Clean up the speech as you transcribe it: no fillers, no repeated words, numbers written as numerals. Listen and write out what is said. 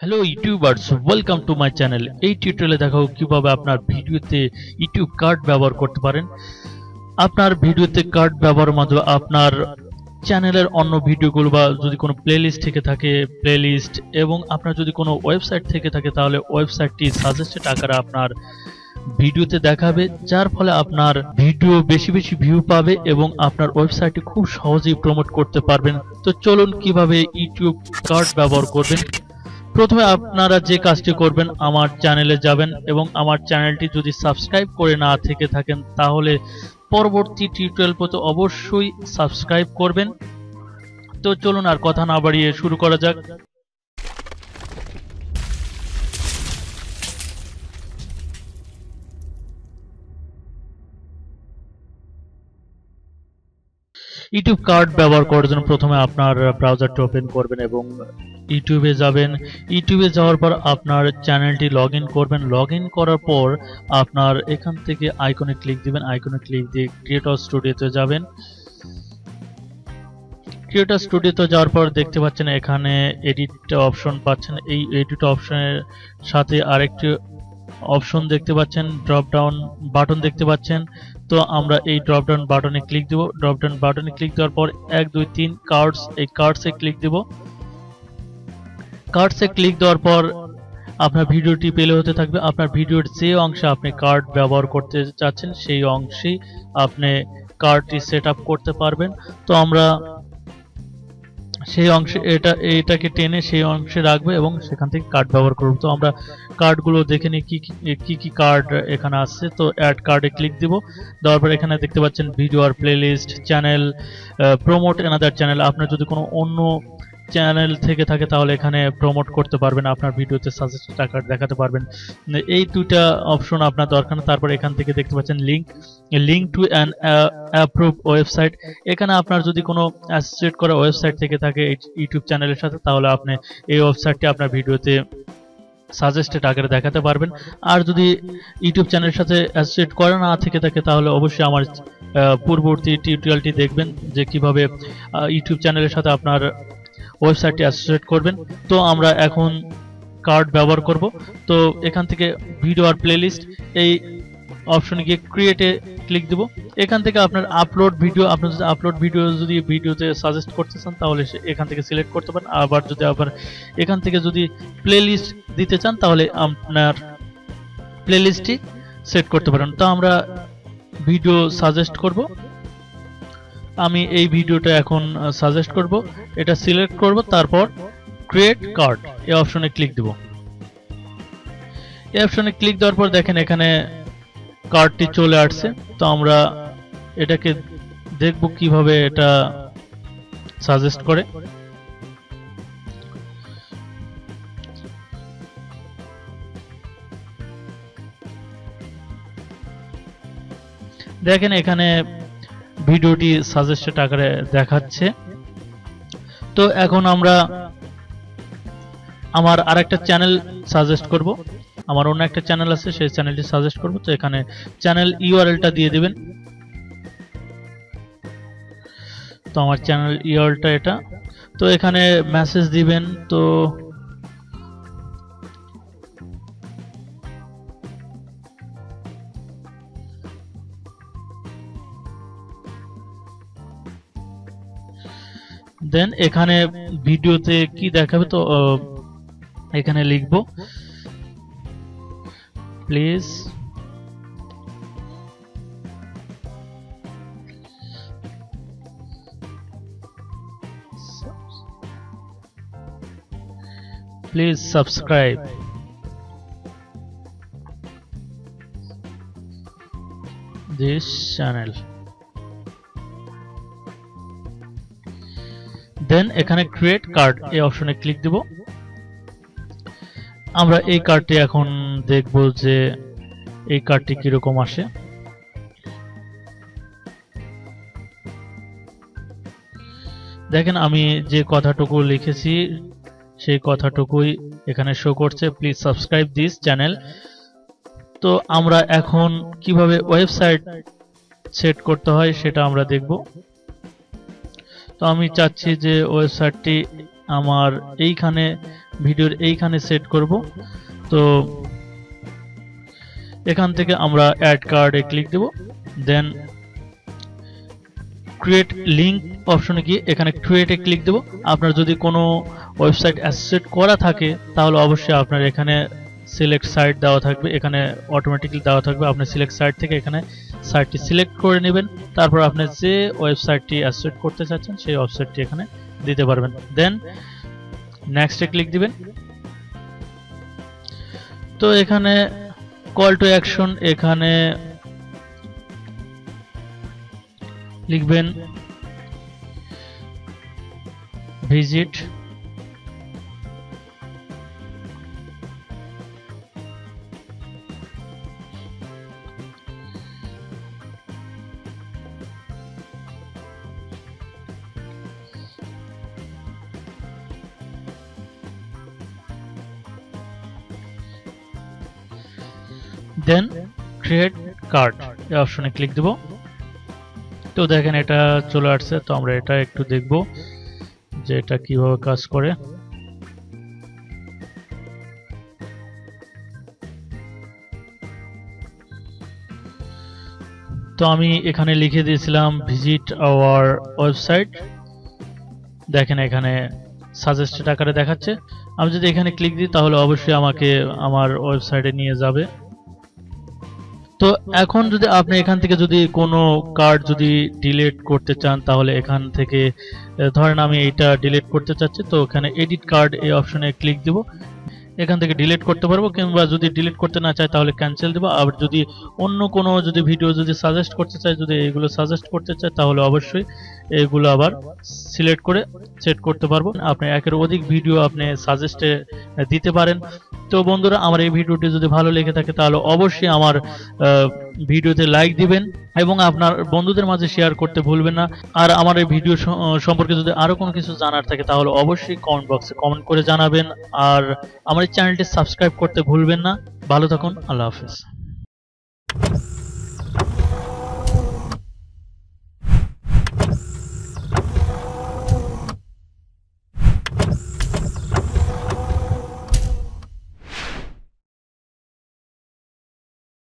Hello YouTubers, welcome to my channel. এই টিউটোরিয়ালে দেখাবো কিভাবে আপনার ভিডিওতে ইউটিউব কার্ড ব্যবহার করতে পারেন। আপনার ভিডিওতে কার্ড ব্যবহারের মাধ্যমে আপনার চ্যানেলের অন্য ভিডিওগুলো বা যদি কোনো প্লেলিস্ট থেকে থাকে প্লেলিস্ট, এবং আপনার যদি কোনো ওয়েবসাইট থেকে থাকে তাহলে ওয়েবসাইটটি সাজেস্টেড আকারে আপনার ভিডিওতে দেখাবে, যার ফলে আপনার ভিডিও বেশি বেশি ভিউ পাবে এবং আপনার ওয়েবসাইটটি খুব সহজেই প্রমোট করতে পারবেন। তো চলুন কিভাবে ইউটিউব কার্ড ব্যবহার করবেন। প্রথমে আপনারা যে কাজটি করবেন, আমার চ্যানেলে যাবেন এবং আমার চ্যানেলটি যদি সাবস্ক্রাইব করে না থেকে থাকেন তাহলে পরবর্তী টিউটোরিয়াল পেতে অবশ্যই সাবস্ক্রাইব করবেন। তো চলুন আর কথা না বাড়িয়ে শুরু করা যাক। ইউটিউব কার্ড ব্যবহার করার জন্য প্রথমে আপনার ব্রাউজারটি ওপেন করবেন এবং ইউটিউবে যাবেন। ইউটিউবে যাওয়ার পর আপনার চ্যানেলটি লগ ইন করবেন। লগ ইন করার পর আপনার এখান থেকে আইকনে ক্লিক দিবেন। আইকনে ক্লিক দিয়ে ক্রিয়েটর স্টুডিওতে যাবেন। ক্রিয়েটর স্টুডিওতে যাওয়ার পর দেখতে পাচ্ছেন এখানে এডিট অপশন পাচ্ছেন। এই এডিট অপশনের সাথে আরেকটি অপশন দেখতে পাচ্ছেন, ড্রপ ডাউন বাটন দেখতে পাচ্ছেন। তো আমরা এই ড্রপ ডাউন বাটনে ক্লিক দেব। ড্রপ ডাউন বাটনে ক্লিক দেওয়ার পর 1 2 3 কার্ডস, এই কার্ডসে ক্লিক দেব। কার্ডসে ক্লিক দেওয়ার পর আপনার ভিডিওটি প্লে হতে থাকবে। আপনার ভিডিওর যে অংশে আপনি কার্ড ব্যবহার করতে চাচ্ছেন সেই অংশেই আপনি কার্ডটি সেট আপ করতে পারবেন। তো আমরা সেই অংশে এটাকে টেনে সেই অংশে রাখবো এবং সেখান থেকে কার্ড ব্যবহার করব। তো আমরা কার্ডগুলো দেখে নিই কি কি কার্ড এখানে আছে। তো অ্যাড কার্ডে ক্লিক দিব। দেওয়ার পর এখানে দেখতে পাচ্ছেন ভিডিও আর playlist, channel, promote another channel. আপনার যদি কোনো অন্য চ্যানেল থেকে থাকে তাহলে এখানে প্রমোট করতে পারবেন, আপনার ভিডিওতে সাজেস্টেড আকার দেখাতে পারবেন। এই দুইটা অপশন আপনার দরকার না। তারপর এখান থেকে দেখতে পাচ্ছেন link to an approve website. এখানে আপনার যদি কোনো অ্যাসোসিয়েট করা ওয়েবসাইট থেকে থাকে ইউটিউব চ্যানেলের সাথে তাহলে আপনি এই ওয়েবসাইটটি আপনার ভিডিওতে সাজেস্টেড আকারে দেখাতে পারবেন। আর যদি ইউটিউব চ্যানেলের সাথে অ্যাসোসিয়েট করা না থেকে থাকে তাহলে অবশ্যই আমার পূর্ববর্তী টিউটোরিয়ালটি দেখবেন যে কিভাবে ইউটিউব চ্যানেলের সাথে আপনার ওয়েবসাইটটি অ্যাসোসিয়েট করবেন। তো আমরা এখন কার্ড ব্যবহার করব। তো এখান থেকে ভিডিও আর প্লেলিস্ট এই অপশনে গিয়ে ক্রিয়েটে ক্লিক দেব। এখান থেকে আপনার আপলোড ভিডিও, আপনার যদি আপলোড ভিডিও যদি ভিডিওতে সাজেস্ট করতে চান তাহলে এখান থেকে সিলেক্ট করতে পারেন। আবার যদি আবার এখান থেকে যদি প্লেলিস্ট দিতে চান তাহলে আপনার প্লেলিস্টটি সেট করতে পারেন। তো আমরা ভিডিও সাজেস্ট করব। আমি এই ভিডিওটা এখন সাজেস্ট করব, এটা সিলেক্ট করব, তারপর ক্রিয়েট কার্ড এই অপশনে ক্লিক দেব। এই অপশনে ক্লিক দেওয়ার পর দেখেন এখানে কার্ডটি চলে আসছে। তো আমরা এটাকে দেখব কিভাবে এটা সাজেস্ট করে। দেখেন এখানে ভিডিওটি সাজেস্টেড আকারে দেখাচ্ছে। তো এখন আমরা আমার আরেকটা চ্যানেল সাজেস্ট করব। আমার অন্য একটা চ্যানেল আছে, সেই চ্যানেলটি সাজেস্ট করব। তো এখানে চ্যানেল ইউআরএলটা দিয়ে দিবেন। তো আমার চ্যানেল ইউআরএলটা এটা। তো এখানে মেসেজ দিবেন। তো দেন এখানে ভিডিওতে কি দেখাবে তো এখানে লিখব প্লিজ সাবস্ক্রাইব দিস চ্যানেল। দেন এখানে ক্রিয়েট কার্ড এই অপশনে ক্লিক দেব। আমরা এই কার্ডটি এখন দেখব যে এই কার্ডটি কিরকম আসে। দেখেন আমি যে কথাটুকু লিখেছি সেই কথাটুকুই এখানে শো করছে, প্লিজ সাবস্ক্রাইব দিস চ্যানেল। তো আমরা এখন কিভাবে ওয়েবসাইট সেট করতে হয় সেটা আমরা দেখব। তো আমি চাচ্ছি যে ওয়েবসাইটটি আমার এইখানে ভিডিওর এইখানে সেট করব। তো এখান থেকে আমরা অ্যাড কার্ডে ক্লিক দেব, দেন ক্রিয়েট লিংক অপশনে গিয়ে এখানে ক্রিয়েটে ক্লিক দেব। আপনার যদি কোনো ওয়েবসাইট অ্যাসোসিয়েট করা থাকে তাহলে অবশ্যই আপনার এখানে সিলেক্ট সাইট দেওয়া থাকবে, এখানে অটোমেটিক্যালি দেওয়া থাকবে। আপনি সিলেক্ট সাইট থেকে এখানে সাইটটি সিলেক্ট করে নেবেন, তারপর আপনি যে ওয়েবসাইটটি অ্যাসোসিয়েট করতে চাচ্ছেন সেই ওয়েবসাইটটি এখানে দিতে পারবেন। দেন নেক্সটে ক্লিক দিবেন। তো এখানে কল টু অ্যাকশন, এখানে লিখবেন ভিজিট দেন ক্রিয়েট কার্ড এই অপশনে ক্লিক দেব। তো দেখেন এটা চলে আসছে। তো আমরা এটা একটু দেখব যে এটা কিভাবে কাজ করে। তো আমি এখানে লিখে দিয়েছিলাম ভিজিট আওয়ার ওয়েবসাইট। দেখেন এখানে সাজেস্টেড আকারে দেখাচ্ছে। আমি যদি এখানে ক্লিক দিই তাহলে অবশ্যই আমাকে আমার ওয়েবসাইটে নিয়ে যাবে। তো এখন যদি আপনি এখান থেকে যদি কোনো কার্ড যদি ডিলিট করতে চান তাহলে এখান থেকে ধরেন আমি এইটা ডিলিট করতে চাচ্ছি, তো এখানে এডিট কার্ড এই অপশনে ক্লিক দিব। এখান থেকে ডিলিট করতে পারবো, কিংবা যদি ডিলিট করতে না চাই তাহলে ক্যান্সেল দেবো। আর যদি অন্য কোনো যদি ভিডিও যদি সাজেস্ট করতে চাই, যদি এইগুলো সাজেস্ট করতে চাই তাহলে অবশ্যই এগুলো আবার সিলেক্ট করে সেট করতে পারবো। আপনি একের অধিক ভিডিও আপনি সাজেস্টে দিতে পারেন। তো বন্ধুরা, আমার এই ভিডিওটি যদি ভালো লেগে থাকে তাহলে অবশ্যই আমার ভিডিওতে লাইক দিবেন এবং আপনার বন্ধুদের মাঝে শেয়ার করতে ভুলবেন না। আর আমার এই ভিডিও সম্পর্কে যদি আরো কোনো কিছু জানার থাকে তাহলে অবশ্যই কমেন্ট বক্সে কমেন্ট করে জানাবেন। আর আমার এই চ্যানেলটি সাবস্ক্রাইব করতে ভুলবেন না। ভালো থাকুন, আল্লাহ হাফেজ।